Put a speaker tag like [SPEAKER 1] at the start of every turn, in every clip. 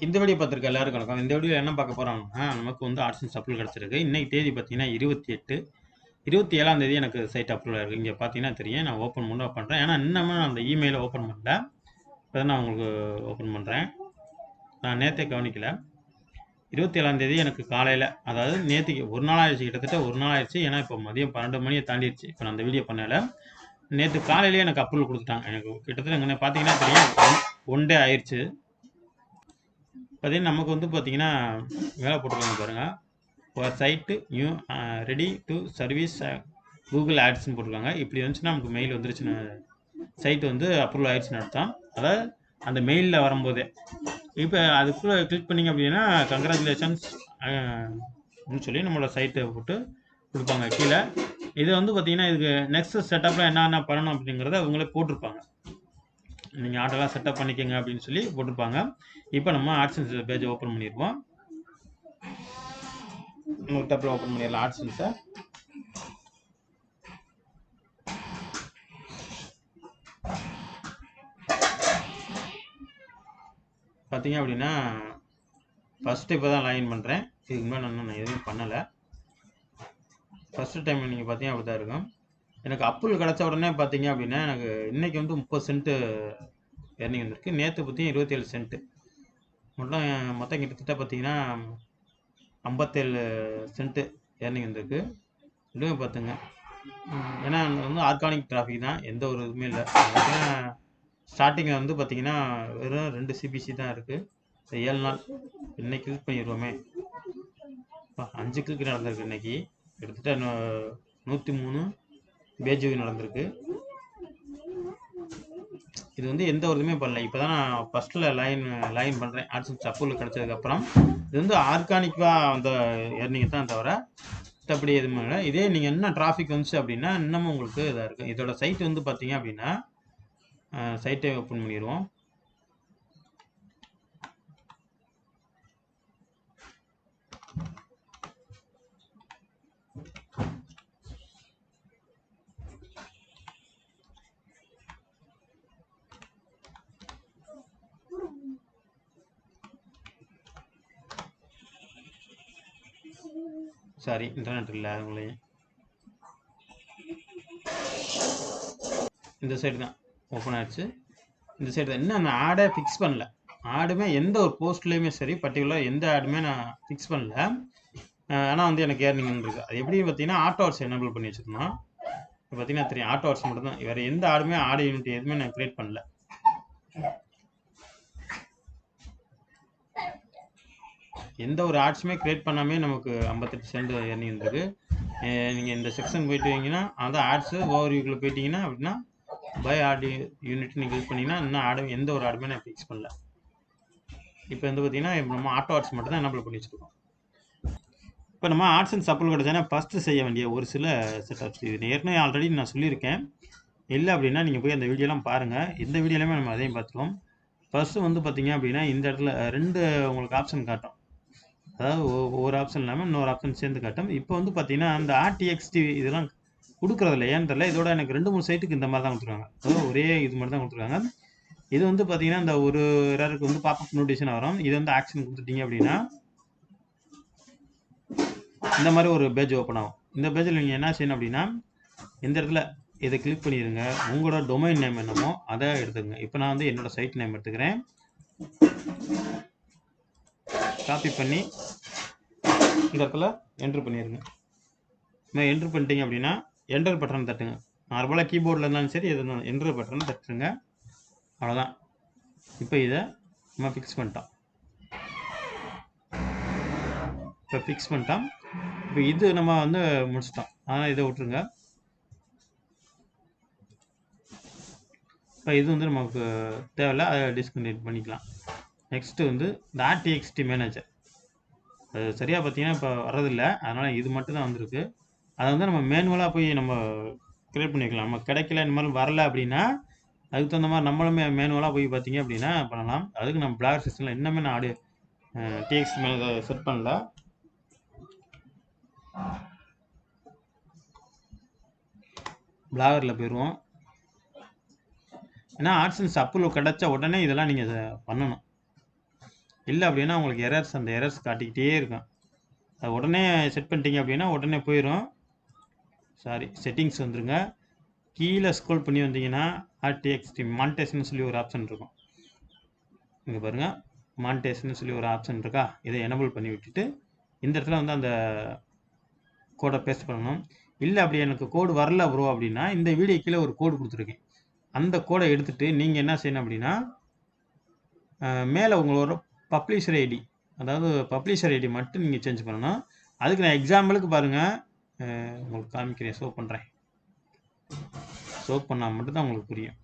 [SPEAKER 1] இந்த வீடியோ பார்த்துருக்க எல்லாருக்கும் வணக்கம். இந்த வீடியோ என்ன பார்க்க போகிறோம்னா, நமக்கு வந்து ஆட்சன்ஸ் அப்ரூவல் கிடச்சிருக்கு. இன்றைக்கி தேதி பார்த்தீங்கன்னா 27 தேதி எனக்கு சைட் அப்ரூவல் ஆகிருக்கு. இங்கே பார்த்தீங்கன்னா தெரியும், நான் ஓப்பன் பண்ணுறேன். ஏன்னா இன்னமும் நான் அந்த இமெயிலை ஓப்பன் பண்ணல. இப்போ தான் நான் உங்களுக்கு ஓப்பன் பண்ணுறேன். நான் நேற்றே கவனிக்கல. 27 தேதி எனக்கு காலையில், அதாவது நேற்றுக்கு ஒரு நாள் ஆயிடுச்சு, கிட்டத்தட்ட ஒரு நாள் ஆயிடுச்சு. ஏன்னா இப்போ மதியம் 12 மணியை தாண்டிடுச்சு. இப்போ நான் அந்த வீடியோ பண்ணல. நேற்று காலையிலேயே எனக்கு அப்ரூவல் கொடுத்துட்டாங்க. எனக்கு கிட்டத்தட்ட இங்கே பார்த்தீங்கன்னா தெரியும், ஒன் டே ஆயிடுச்சு. பார்த்தீங்கன்னா நமக்கு வந்து பார்த்தீங்கன்னா வேலை போட்டுருக்காங்க பாருங்கள். ஒரு site new ready to service Google ஆட்ஸ்ன்னு போட்டிருக்காங்க. இப்படி வந்துச்சுன்னா நமக்கு மெயில் வந்துருச்சுன்னு, சைட்டு வந்து அப்ரூவல் ஆயிடுச்சுன்னு அர்த்தம். அதாவது அந்த மெயிலில் வரும்போதே இப்போ அதுக்குள்ளே கிளிக் பண்ணிங்க அப்படின்னா கங்க்ராச்சுலேஷன்ஸ் அப்படின்னு சொல்லி நம்மளோட சைட்டை போட்டு கொடுப்பாங்க கீழே. இது வந்து பார்த்தீங்கன்னா இதுக்கு நெக்ஸ்ட் செட்டப்பில் என்னென்ன பண்ணணும் அப்படிங்கிறத அவங்களே போட்டிருப்பாங்க. நீங்கள் ஆர்டர்லாம் செட்டப் பண்ணிக்கோங்க அப்படின்னு சொல்லி போட்டிருப்பாங்க. இப்போ நம்ம ஆட்சன்ஸ் பேஜை ஓப்பன் பண்ணிடுவோம். இன்னொரு டேப்பில் ஓப்பன் பண்ணிடலாம் ஆட்சன்ஸை. பார்த்தீங்க அப்படின்னா ஃபஸ்ட்டு இப்போ தான் லாகின் பண்ணுறேன். இதுக்கு முன்னாடி நான் எதுவும் பண்ணலை. ஃபஸ்ட்டு டைம் நீங்கள் பார்த்தீங்கன்னா அப்படி தான் இருக்கும். எனக்கு அப்ரூவல் கிடச்ச உடனே பார்த்தீங்க அப்படின்னா எனக்கு இன்றைக்கி வந்து 30 சென்ட்டு ஏர்னிங் வந்திருக்கு. நேற்று பார்த்தீங்கன்னா 27 சென்ட்டு. மொத்தம் கிட்டத்தட்ட பார்த்தீங்கன்னா 57 சென்ட்டு ஏர்னிங் வந்திருக்கு. இதுவே பார்த்துங்க. ஏன்னா வந்து ஆர்கானிக் டிராஃபிக் தான், எந்த ஒரு இதுவுமே இல்லை. பார்த்தீங்கன்னா ஸ்டார்டிங்கில் வந்து பார்த்தீங்கன்னா வெறும் 2 சிபிசி தான் இருக்குது. 7 நாள் இன்னைக்கு கிளிக் பண்ணிடுவோமே. 5 கிளிக் நடந்திருக்கு இன்னைக்கு. கிட்டத்தட்ட 103 பேஜ் நடந்திருக்கு. இது வந்து எந்த ஒரு இதுவுமே பண்ணல. இப்போ தான் நான் ஃபஸ்ட்டில் லைன் பண்ணுறேன். ஆட்சன்ஸ் அப்ரூவல் கிடச்சதுக்கப்புறம் இது வந்து ஆர்கானிக்காக அந்த ஏர்னிங் தான் தவிர மற்றபடி எதுவுமே இல்லை. இதே நீங்கள் என்ன டிராஃபிக் வந்துச்சு அப்படின்னா இன்னமும் உங்களுக்கு இதாக இருக்குது. இதோட சைட் வந்து பார்த்தீங்க அப்படின்னா சைட்டை ஓப்பன் பண்ணிடுவோம். சாரி, இன்டர்நெட் இல்லை அவங்களையும். இந்த சைடு தான் ஓப்பன் ஆகிடுச்சு. இந்த சைடு தான். இன்னும் நான் ஆடை ஃபிக்ஸ் பண்ணல. ஆடுமே எந்த ஒரு போஸ்ட்லேயுமே சரி, பர்டிகுலர் எந்த ஆடுமே நான் ஃபிக்ஸ் பண்ணல. ஆனால் வந்து எனக்கு ஏர்னிங் இருக்குது. அது எப்படி பார்த்தீங்கன்னா ஆட்டோ ஆட்ஸ் எனேபிள் பண்ணி வச்சுருந்தோம். இப்போ பார்த்தீங்கன்னா தெரியும், ஆட்டோ ஆட்ஸ் மட்டும் தான். வேறு எந்த ஆடுமே ஆடு யூனிட் எதுவுமே நான் க்ரியேட் பண்ணல. எந்த ஒரு ஆட்ஸுமே க்ரியேட் பண்ணாமே நமக்கு 58 சென்ட் ஏர்னிங் இருக்குது. நீங்கள் இந்த செக்ஷன் போயிட்டு வந்தீங்கன்னா அதான் ஆட்ஸு ஓவர் வியூக்குள்ளே போயிட்டீங்கன்னா அப்படின்னா பை ஆடு யூனிட் நீங்கள் கிளிக் பண்ணிங்கன்னா இன்னும் ஆடு எந்த ஒரு ஆடுமே நான் ஃபிக்ஸ் பண்ணல. இப்போ வந்து பார்த்தீங்கன்னா இப்போ நம்ம ஆட்டோ ஆட்ஸ் மட்டும் தான் எனேபிள் பண்ணி வச்சுருக்கோம். இப்போ நம்ம ஆட்சன்ஸ் அப்ரூவல் கிடச்சானா ஃபஸ்ட்டு செய்ய வேண்டிய ஒரு சில செட்டப்ஸ் இது ஏற்கனவே ஆல்ரெடி நான் சொல்லியிருக்கேன். இல்லை அப்படின்னா நீங்கள் போய் அந்த வீடியோலாம் பாருங்கள். இந்த வீடியோலையுமே நம்ம அதையும் பார்த்துருவோம். ஃபஸ்ட்டு வந்து பார்த்தீங்க அப்படின்னா இந்த இடத்துல 2 உங்களுக்கு ஆப்ஷன் காட்டும். அதாவது ஒவ்வொரு ஆப்ஷன் இல்லாமல் இன்னொரு ஆப்ஷன் சேர்ந்து காட்டும். இப்போ வந்து பார்த்தீங்கன்னா அந்த ஆர்டிஎக்ஸ்டி இதெல்லாம் கொடுக்குறதில்ல, ஏன்னு தெரியல. இதோட எனக்கு 2-3 சைட்டுக்கு இந்த மாதிரி தான் கொடுத்துருக்காங்க. அதாவது ஒரே இது மட்டும் தான் கொடுத்துருக்காங்க. இது வந்து பார்த்தீங்கன்னா இந்த ஒரு எரருக்கு வந்து பாப்அப் நோட்டிஃபிகேஷன் வரும். இது வந்து ஆக்ஷன் கொடுத்துட்டீங்க அப்படின்னா இந்த மாதிரி ஒரு பேஜ் ஓப்பன் ஆகும். இந்த பேஜில் நீங்கள் என்ன செய்யணும் அப்படின்னா இந்த இடத்துல இதை கிளிக் பண்ணிடுங்க. உங்களோட டொமைன் நேம் என்னமோ அதை எடுத்துக்கங்க. இப்போ நான் வந்து என்னோடய சைட் நேம் எடுத்துக்கிறேன். காப்பி பண்ணி இந்த இடத்துல என்ட்ரு பண்ணிடுங்க. என்ட்ரு பண்ணிட்டீங்க அப்படின்னா என்டர் பட்டன் தட்டுங்க. நார்மலாக கீபோர்டில் இருந்தாலும் சரி எது இருந்தாலும் என்ட்ரு பட்டன் தட்டுங்க. அவ்வளோதான். இப்போ இதை நம்ம ஃபிக்ஸ் பண்ணிட்டோம். இப்போ இது நம்ம வந்து முடிச்சிட்டோம். அதனால் இதை விட்டுருங்க. இப்போ இது வந்து நமக்கு தேவையில்லை, அதை டிஸ்கண்டினியூ பண்ணிக்கலாம். நெக்ஸ்ட்டு வந்து இந்த ஆர்டிஎக்ஸ்டி மேனேஜர். அது சரியாக பார்த்தீங்கன்னா இப்போ வர்றதில்லை, அதனால் இது மட்டும் தான் வந்திருக்கு. அதை வந்து நம்ம மேனுவலாக போய் நம்ம க்ரியேட் பண்ணிக்கலாம். நம்ம கிடைக்கல இந்த மாதிரி வரல அப்படின்னா அதுக்கு தகுந்த மாதிரி நம்மளுமே மேனுவலாக போய் பார்த்தீங்க அப்படின்னா பண்ணலாம். அதுக்கு நம்ம பிளாகர் சிஸ்டமில் இன்னுமே நான் டிஎக்ஸ்டி மேனேஜர் செட் பண்ணல. பிளாகரில் போயிடுவோம். ஏன்னா ஆட்சன்ஸ் அப்ரூவல் கிடச்ச உடனே இதெல்லாம் நீங்கள் பண்ணணும். இல்லை அப்படின்னா உங்களுக்கு எரர்ஸ், அந்த எரர்ஸ் காட்டிக்கிட்டே இருக்கும். அது உடனே செட் பண்ணிட்டீங்க அப்படின்னா உடனே போயிடும். சாரி, செட்டிங்ஸ் வந்துருங்க. கீழே ஸ்க்ரோல் பண்ணி வந்தீங்கன்னா ஆர்டிஎக்ஸ்டி மானிட்டேஷன் சொல்லி ஒரு ஆப்ஷன் இருக்கும். இங்கே பாருங்கள், மானிட்டேஷன் சொல்லி ஒரு ஆப்ஷன் இருக்கா, இதை எனபிள் பண்ணி விட்டுட்டு இந்த இடத்துல வந்து அந்த கோடை பேஸ்ட் பண்ணணும். இல்லை அப்படி எனக்கு கோடு வரல ப்ரோ அப்படின்னா இந்த வீடியோ கீழே ஒரு கோடு கொடுத்துருக்கேன். அந்த கோடை எடுத்துகிட்டு நீங்கள் என்ன செய்யணும் அப்படின்னா மேலே உங்களோட பப்ளிஷர் ஐடி, அதாவது பப்ளிஷர் ஐடி மட்டும் நீங்கள் சேஞ்ச் பண்ணணும். அதுக்கு நான் எக்ஸாம்பிளுக்கு பாருங்கள் உங்களுக்கு காமிக்கிறேன், ஷோ பண்ணுறேன். ஷோ பண்ணால் மட்டும்தான் உங்களுக்கு புரியும்.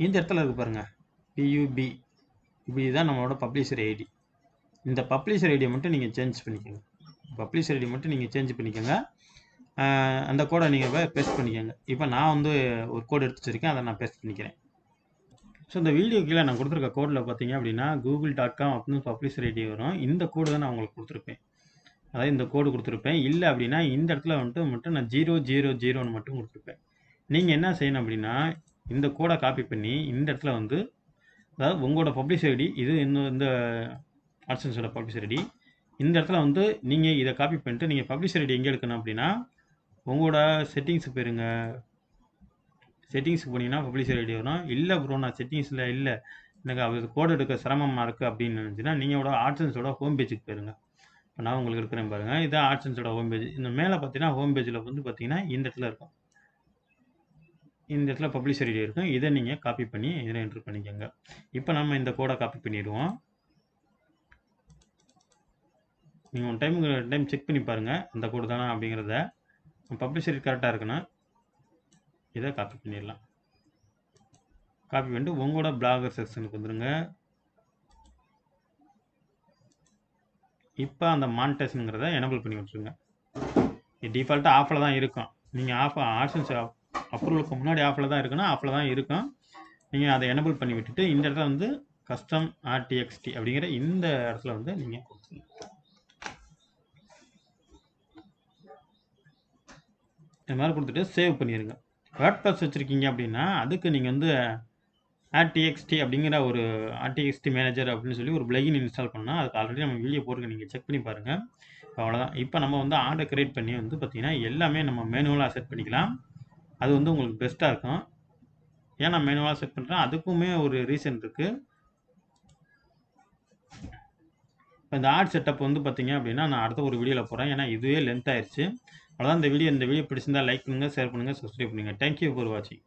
[SPEAKER 1] இந்த இடத்துல இருக்கு பாருங்கள், PUB, இப்படி தான் நம்மளோட பப்ளிஷர் ஐடி. இந்த பப்ளிஷர் ஐடியை மட்டும் நீங்கள் சேஞ்ச் பண்ணிக்கோங்க. பப்ளிஷர் ஐடி மட்டும் நீங்கள் சேஞ்ச் பண்ணிக்கோங்க. அந்த கோடை நீங்கள் பேஸ்ட் பண்ணிக்கோங்க. இப்போ நான் வந்து ஒரு கோடு எடுத்து வச்சுருக்கேன், அதை நான் பேஸ்ட் பண்ணிக்கிறேன். ஸோ இந்த வீடியோ கீழே நான் கொடுத்துருக்க கோடில் பார்த்தீங்க அப்படின்னா google.com அப்படின்னு பப்ளிஷர் ஐடி வரும். இந்த கோடு தான் நான் உங்களுக்கு கொடுத்துருப்பேன், அதாவது இந்த கோடு கொடுத்துருப்பேன். இல்லை அப்படின்னா இந்த இடத்துல மட்டும் நான் 000 மட்டும் கொடுத்துருப்பேன். நீங்கள் என்ன செய்யணும் அப்படின்னா இந்த கோடை காப்பி பண்ணி இந்த இடத்துல வந்து, அதாவது உங்களோட பப்ளிஷர் ஐடி இது, இந்த ஆட்சன்ஸோட பப்ளிஷர் ஐடி, இந்த இடத்துல வந்து நீங்கள் இதை காப்பி பண்ணிட்டு நீங்கள் பப்ளிஷர் ஐடி எங்கே எடுக்கணும் அப்படின்னா உங்களோட செட்டிங்ஸ் போயிருங்க. செட்டிங்ஸுக்கு போனீங்கன்னா பப்ளிஷர் ஐடி வரும். இல்லை ப்ரோ நான் செட்டிங்ஸில் இல்லை, எனக்கு அது கோடு எடுக்க சிரமமாக இருக்குது அப்படின்னு நினச்சின்னா நீங்களோட ஆட்சன்ஸோட ஹோம் பேஜுக்கு போயிருங்க. இப்போ நான் உங்களுக்கு இருக்கிறேன் பாருங்கள், இதான் ஆட்சன்ஸோட ஹோம் பேஜ். இந்த மேலே பார்த்தீங்கன்னா ஹோம் பேஜில் வந்து பார்த்தீங்கன்னா இந்த இடத்துல இருக்கும், இந்த இடத்துல பப்ளிஷர் ஐடி இருக்கும். இதை நீங்கள் காப்பி பண்ணி இதில் என்ட்ரு பண்ணிக்கோங்க. இப்போ நம்ம இந்த கோடை காப்பி பண்ணிடுவோம். நீங்கள் ஒன் டைம் செக் பண்ணி பாருங்கள் இந்த கோடு தானே அப்படிங்கிறத. பப்ளிஷர் கரெக்டாக இருக்குன்னா இதை காப்பி பண்ணிடலாம். காப்பி பண்ணிட்டு உங்களோட பிளாகர் செக்ஷனுக்கு வந்துடுங்க. இப்போ அந்த மானிட்டேஷனுங்கிறத எனபிள் பண்ணி விட்டுருங்க. டிஃபால்ட்டாக ஆஃபில் தான் இருக்கும். நீங்கள் ஆப்ஷன்ஸ் அப்ரூவலுக்கு முன்னாடி ஆஃபில் தான் இருக்குன்னா ஆஃபில் தான் இருக்கும். நீங்கள் அதை எனபிள் பண்ணி விட்டுட்டு இந்த இடத்துல வந்து கஸ்டம் RTXT அப்படிங்கிற இந்த இடத்துல வந்து நீங்கள் கொடுத்துருங்க. இந்த மாதிரி கொடுத்துட்டு சேவ் பண்ணிடுங்க. WordPress வச்சுருக்கீங்க அப்படின்னா அதுக்கு நீங்கள் வந்து RTXT அப்படிங்கிற ஒரு RTXT மேனேஜர் அப்படின்னு சொல்லி ஒரு பிளகின் இன்ஸ்டால் பண்ணால் அதுக்கு ஆல்ரெடி நம்ம வீடியோ போடுங்க, நீங்கள் செக் பண்ணி பாருங்கள். அவ்வளோதான். இப்போ நம்ம வந்து ஆர்டர் கிரியேட் பண்ணி வந்து பார்த்திங்கன்னா எல்லாமே நம்ம மேனுவலாக செட் பண்ணிக்கலாம். அது வந்து உங்களுக்கு பெஸ்ட்டாக இருக்கும். ஏன் நான் மேனுவலாக செட் பண்ணுறேன் அதுக்குமே ஒரு ரீசன் இருக்குது. இப்போ இந்த ஆட் செட்டப் வந்து பார்த்திங்க அப்படின்னா நான் அடுத்த ஒரு வீடியோவில் போகிறேன், ஏன்னா இதுவே லென்த் ஆயிடுச்சு. அவ்வளோதான். இந்த வீடியோ பிடிச்சிருந்தால் லைக் பண்ணுங்கள், ஷேர் பண்ணுங்கள், சப்ஸ்கிரைப் பண்ணுங்கள். தேங்க்யூ ஃபார் வாட்சிங்.